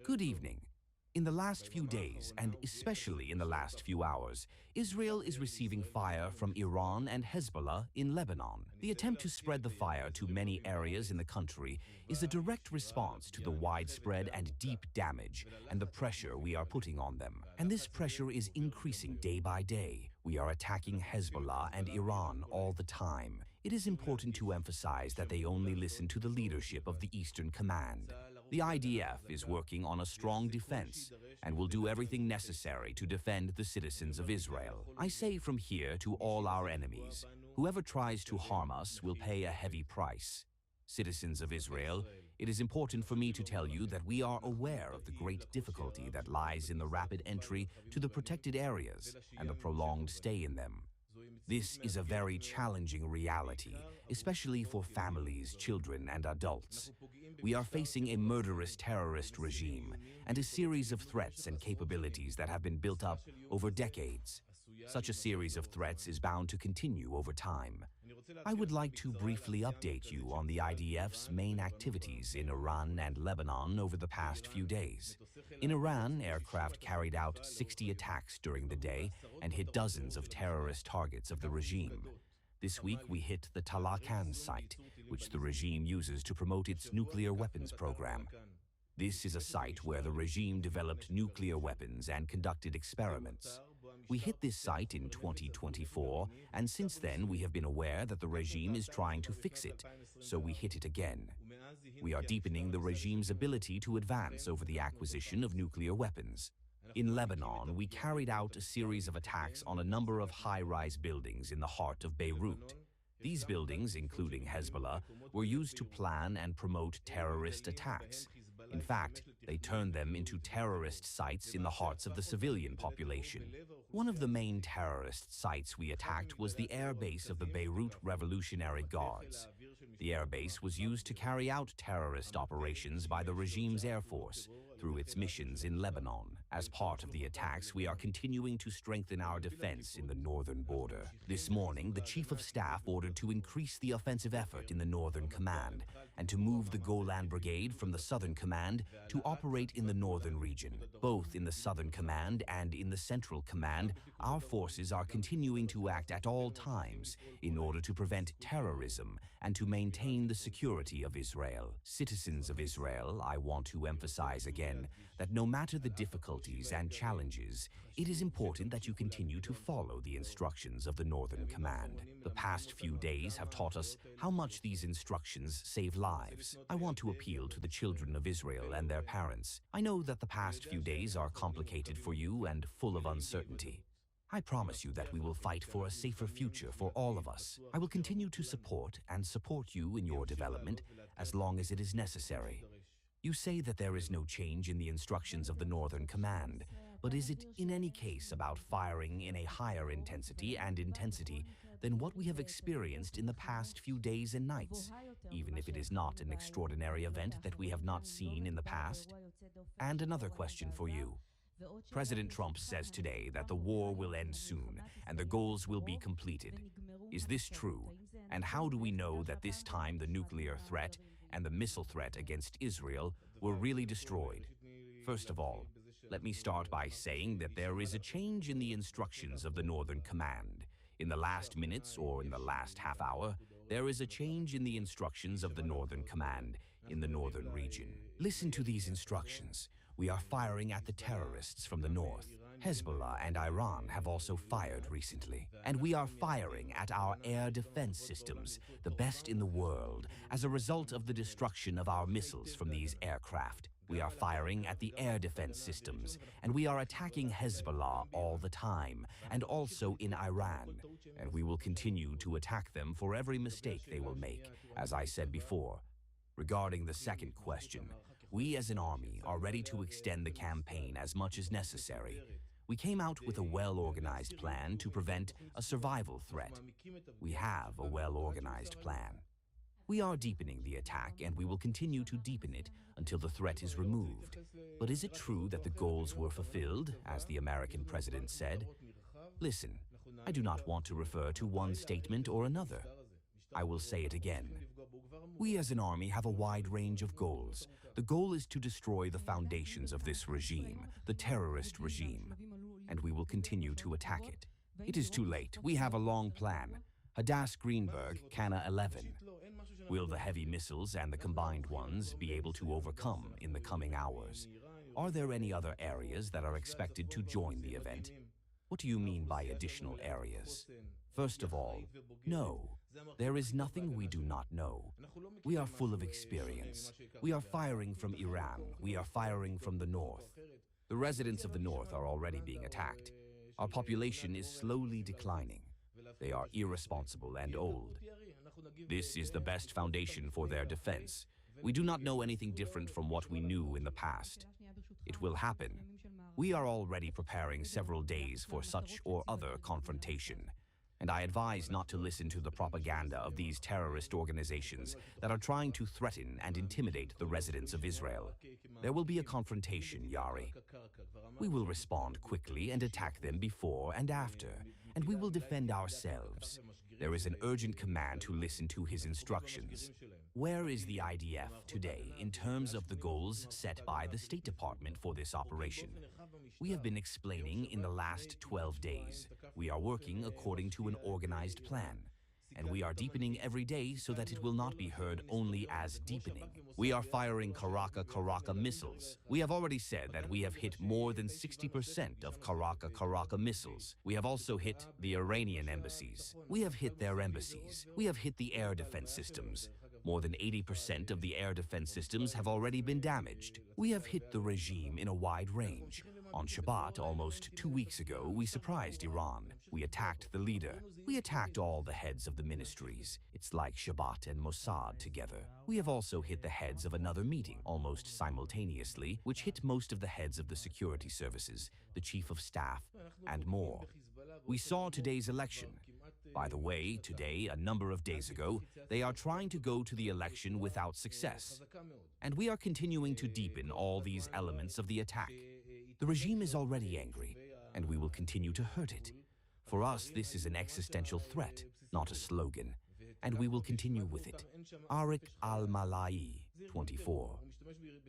Good evening. In the last few days, and especially in the last few hours, Israel is receiving fire from Iran and Hezbollah in Lebanon. The attempt to spread the fire to many areas in the country is a direct response to the widespread and deep damage and the pressure we are putting on them. And this pressure is increasing day by day. We are attacking Hezbollah and Iran all the time. It is important to emphasize that they only listen to the leadership of the Eastern Command. The IDF is working on a strong defense and will do everything necessary to defend the citizens of Israel. I say from here to all our enemies, whoever tries to harm us will pay a heavy price. Citizens of Israel, it is important for me to tell you that we are aware of the great difficulty that lies in the rapid entry to the protected areas and the prolonged stay in them. This is a very challenging reality, especially for families, children, and adults. We are facing a murderous terrorist regime and a series of threats and capabilities that have been built up over decades. Such a series of threats is bound to continue over time. I would like to briefly update you on the IDF's main activities in Iran and Lebanon over the past few days. In Iran, aircraft carried out 60 attacks during the day and hit dozens of terrorist targets of the regime. This week, we hit the Talakan site, which the regime uses to promote its nuclear weapons program. This is a site where the regime developed nuclear weapons and conducted experiments. We hit this site in 2024, and since then we have been aware that the regime is trying to fix it, so we hit it again. We are deepening the regime's ability to advance over the acquisition of nuclear weapons. In Lebanon, we carried out a series of attacks on a number of high-rise buildings in the heart of Beirut. These buildings, including Hezbollah, were used to plan and promote terrorist attacks. In fact, they turned them into terrorist sites in the hearts of the civilian population. One of the main terrorist sites we attacked was the air base of the Beirut Revolutionary Guards. The air base was used to carry out terrorist operations by the regime's air force through its missions in Lebanon. As part of the attacks, we are continuing to strengthen our defense in the northern border. This morning, the Chief of Staff ordered to increase the offensive effort in the Northern Command and to move the Golan Brigade from the Southern Command to operate in the Northern region. Both in the Southern Command and in the Central Command, our forces are continuing to act at all times in order to prevent terrorism and to maintain the security of Israel. Citizens of Israel, I want to emphasize again that no matter the difficulties and challenges, it is important that you continue to follow the instructions of the Northern Command. The past few days have taught us how much these instructions save lives. I want to appeal to the children of Israel and their parents. I know that the past few days are complicated for you and full of uncertainty. I promise you that we will fight for a safer future for all of us. I will continue to support you in your development as long as it is necessary. You say that there is no change in the instructions of the Northern Command, but is it in any case about firing in a higher intensity than what we have experienced in the past few days and nights, even if it is not an extraordinary event that we have not seen in the past? And another question for you. President Trump says today that the war will end soon and the goals will be completed. Is this true? And how do we know that this time the nuclear threat and the missile threat against Israel were really destroyed? First of all, let me start by saying that there is a change in the instructions of the Northern Command. In the last minutes or in the last half hour, there is a change in the instructions of the Northern Command in the northern region. Listen to these instructions. We are firing at the terrorists from the north. Hezbollah and Iran have also fired recently. And we are firing at our air defense systems, the best in the world, as a result of the destruction of our missiles from these aircraft. We are firing at the air defense systems, and we are attacking Hezbollah all the time, and also in Iran. And we will continue to attack them for every mistake they will make, as I said before. Regarding the second question, we as an army are ready to extend the campaign as much as necessary. We came out with a well-organized plan to prevent a survival threat. We have a well-organized plan. We are deepening the attack, and we will continue to deepen it until the threat is removed. But is it true that the goals were fulfilled, as the American president said? Listen, I do not want to refer to one statement or another. I will say it again. We as an army have a wide range of goals. The goal is to destroy the foundations of this regime, the terrorist regime, and we will continue to attack it. It is too late. We have a long plan. Hadass Greenberg, Cana 11. Will the heavy missiles and the combined ones be able to overcome in the coming hours? Are there any other areas that are expected to join the event? What do you mean by additional areas? First of all, no. There is nothing we do not know. We are full of experience. We are firing from Iran. We are firing from the north. The residents of the north are already being attacked. Our population is slowly declining. They are irresponsible and old. This is the best foundation for their defense. We do not know anything different from what we knew in the past. It will happen. We are already preparing several days for such or other confrontation. And I advise not to listen to the propaganda of these terrorist organizations that are trying to threaten and intimidate the residents of Israel. There will be a confrontation, Yari. We will respond quickly and attack them before and after, and we will defend ourselves. There is an urgent command to listen to his instructions. Where is the IDF today in terms of the goals set by the State Department for this operation? We have been explaining in the last 12 days. We are working according to an organized plan, and we are deepening every day so that it will not be heard only as deepening. We are firing Karaka missiles. We have already said that we have hit more than 60% of Karaka missiles. We have also hit the Iranian embassies. We have hit their embassies. We have hit the air defense systems. More than 80% of the air defense systems have already been damaged. We have hit the regime in a wide range. On Shabbat, almost 2 weeks ago, we surprised Iran. We attacked the leader. We attacked all the heads of the ministries. It's like Shabbat and Mossad together. We have also hit the heads of another meeting almost simultaneously, which hit most of the heads of the security services, the chief of staff, and more. We saw today's election. By the way, today, a number of days ago, they are trying to go to the election without success. And we are continuing to deepen all these elements of the attack. The regime is already angry, and we will continue to hurt it. For us, this is an existential threat, not a slogan, and we will continue with it. Arik al-Malai, 24.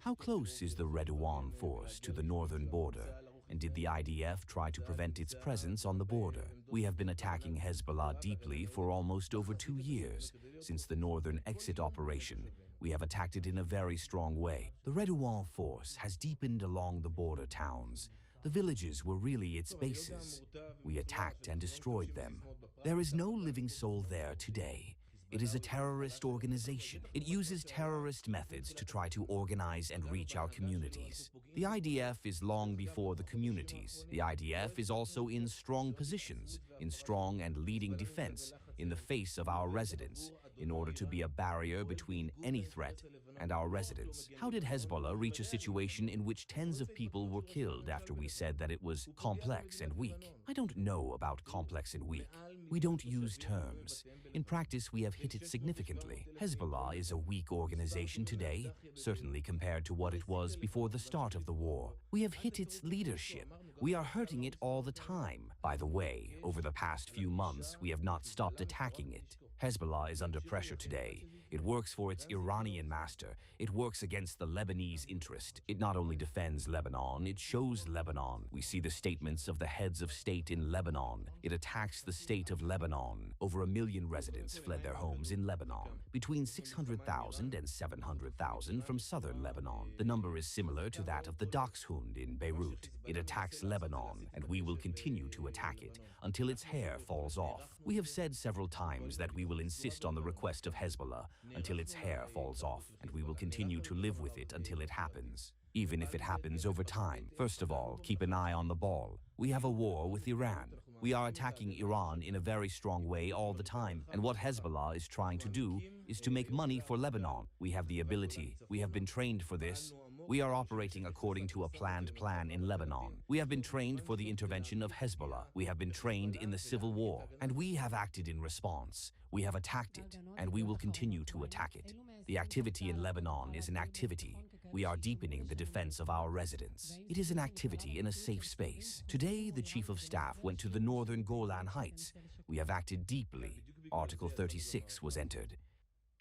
How close is the Redouan force to the northern border, and did the IDF try to prevent its presence on the border? We have been attacking Hezbollah deeply for almost over 2 years, since the northern exit operation. We have attacked it in a very strong way. The Redouan force has deepened along the border towns. The villages were really its bases. We attacked and destroyed them. There is no living soul there today. It is a terrorist organization. It uses terrorist methods to try to organize and reach our communities. The IDF is long before the communities. The IDF is also in strong positions, in strong and leading defense, in the face of our residents, in order to be a barrier between any threat and our residents. How did Hezbollah reach a situation in which tens of people were killed after we said that it was complex and weak? I don't know about complex and weak. We don't use terms. In practice, we have hit it significantly. Hezbollah is a weak organization today, certainly compared to what it was before the start of the war. We have hit its leadership. We are hurting it all the time. By the way, over the past few months, we have not stopped attacking it. Hezbollah is under pressure today. It works for its Iranian master. It works against the Lebanese interest. It not only defends Lebanon, it shows Lebanon. We see the statements of the heads of state in Lebanon. It attacks the state of Lebanon. Over 1 million residents fled their homes in Lebanon. Between 600,000 and 700,000 from southern Lebanon. The number is similar to that of the Dachshund in Beirut. It attacks Lebanon, and we will continue to attack it until its hair falls off. We have said several times that we will insist on the request of Hezbollah until its hair falls off, and we will continue to live with it until it happens, even if it happens over time. First of all, keep an eye on the ball. We have a war with Iran. We are attacking Iran in a very strong way all the time, and what Hezbollah is trying to do is to make money for Lebanon. We have the ability. We have been trained for this. We are operating according to a planned plan in Lebanon. We have been trained for the intervention of Hezbollah. We have been trained in the civil war, and we have acted in response. We have attacked it, and we will continue to attack it. The activity in Lebanon is an activity. We are deepening the defense of our residents. It is an activity in a safe space. Today, the Chief of Staff went to the northern Golan Heights. We have acted deeply. Article 36 was entered.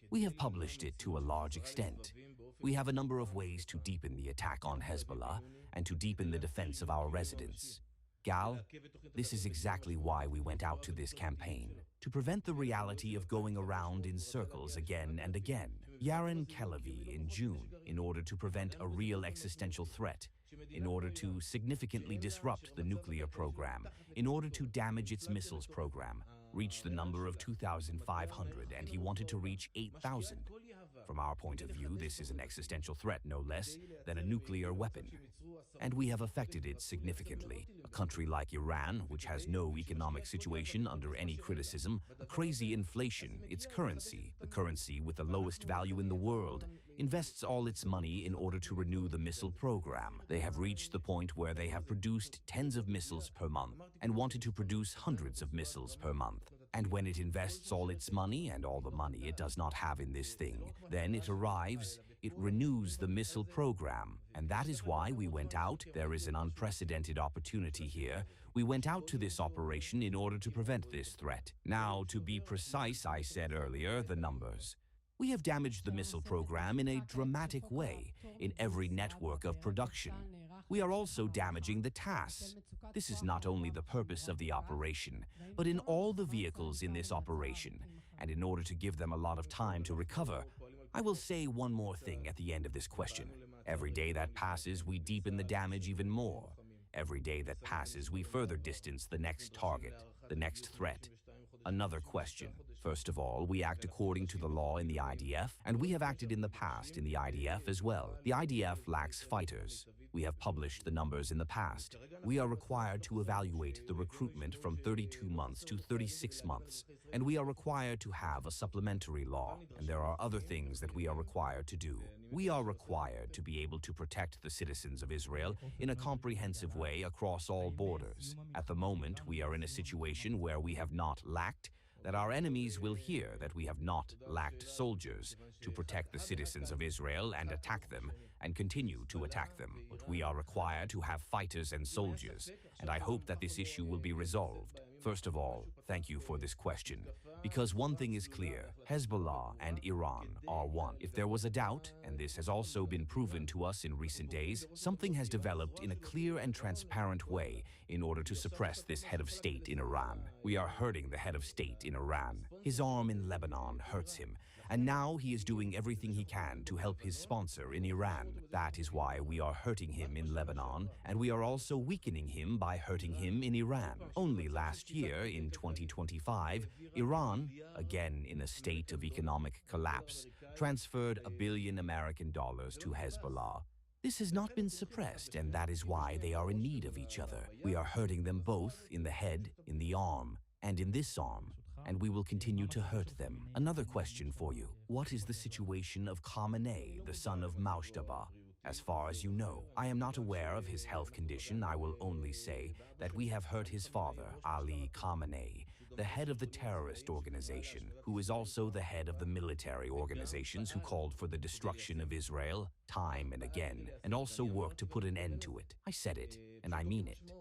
We have published it to a large extent. We have a number of ways to deepen the attack on Hezbollah and to deepen the defense of our residents. Gal, this is exactly why we went out to this campaign, to prevent the reality of going around in circles again and again. Yaron Kelavi in June, in order to prevent a real existential threat, in order to significantly disrupt the nuclear program, in order to damage its missiles program, reached the number of 2,500, and he wanted to reach 8,000. From our point of view, this is an existential threat, no less than a nuclear weapon. And we have affected it significantly. A country like Iran, which has no economic situation under any criticism, a crazy inflation, its currency, the currency with the lowest value in the world, invests all its money in order to renew the missile program. They have reached the point where they have produced tens of missiles per month and wanted to produce hundreds of missiles per month. And when it invests all its money and all the money it does not have in this thing, then it arrives, it renews the missile program. And that is why we went out. There is an unprecedented opportunity here. We went out to this operation in order to prevent this threat. Now, to be precise, I said earlier, the numbers. We have damaged the missile program in a dramatic way in every network of production. We are also damaging the TASS. This is not only the purpose of the operation, but in all the vehicles in this operation. And in order to give them a lot of time to recover, I will say one more thing at the end of this question. Every day that passes, we deepen the damage even more. Every day that passes, we further distance the next target, the next threat. Another question. First of all, we act according to the law in the IDF, and we have acted in the past in the IDF as well. The IDF lacks fighters. We have published the numbers in the past. We are required to evaluate the recruitment from 32 months to 36 months, and we are required to have a supplementary law, and there are other things that we are required to do. We are required to be able to protect the citizens of Israel in a comprehensive way across all borders. At the moment, we are in a situation where we have not lacked, that our enemies will hear that we have not lacked soldiers to protect the citizens of Israel and attack them and continue to attack them. But we are required to have fighters and soldiers, and I hope that this issue will be resolved. First of all, thank you for this question, because one thing is clear, Hezbollah and Iran are one. If there was a doubt, and this has also been proven to us in recent days, something has developed in a clear and transparent way in order to suppress this head of state in Iran. We are hurting the head of state in Iran. His arm in Lebanon hurts him, and now he is doing everything he can to help his sponsor in Iran. That is why we are hurting him in Lebanon, and we are also weakening him by hurting him in Iran. Only last year, in 2025, Iran, again in a state of economic collapse, transferred $1 billion American to Hezbollah. This has not been suppressed, and that is why they are in need of each other. We are hurting them both in the head, in the arm, and in this arm, and we will continue to hurt them. Another question for you. What is the situation of Khamenei, the son of Moshtaba? As far as you know, I am not aware of his health condition. I will only say that we have hurt his father, Ali Khamenei, the head of the terrorist organization, who is also the head of the military organizations who called for the destruction of Israel time and again, and also worked to put an end to it. I said it, and I mean it.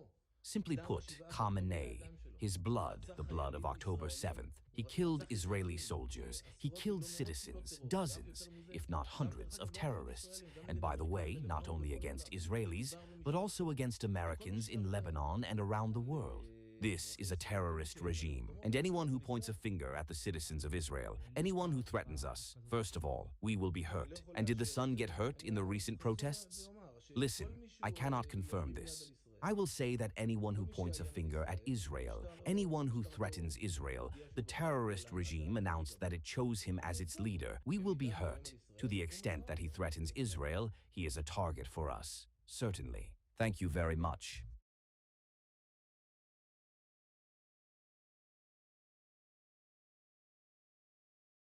Simply put, Khamenei, his blood, the blood of October 7th, he killed Israeli soldiers, he killed citizens, dozens, if not hundreds, of terrorists, and by the way, not only against Israelis, but also against Americans in Lebanon and around the world. This is a terrorist regime, and anyone who points a finger at the citizens of Israel, anyone who threatens us, first of all, we will be hurt. And did the son get hurt in the recent protests? Listen, I cannot confirm this. I will say that anyone who points a finger at Israel, anyone who threatens Israel, the terrorist regime announced that it chose him as its leader. We will be hurt. To the extent that he threatens Israel, he is a target for us. Certainly. Thank you very much.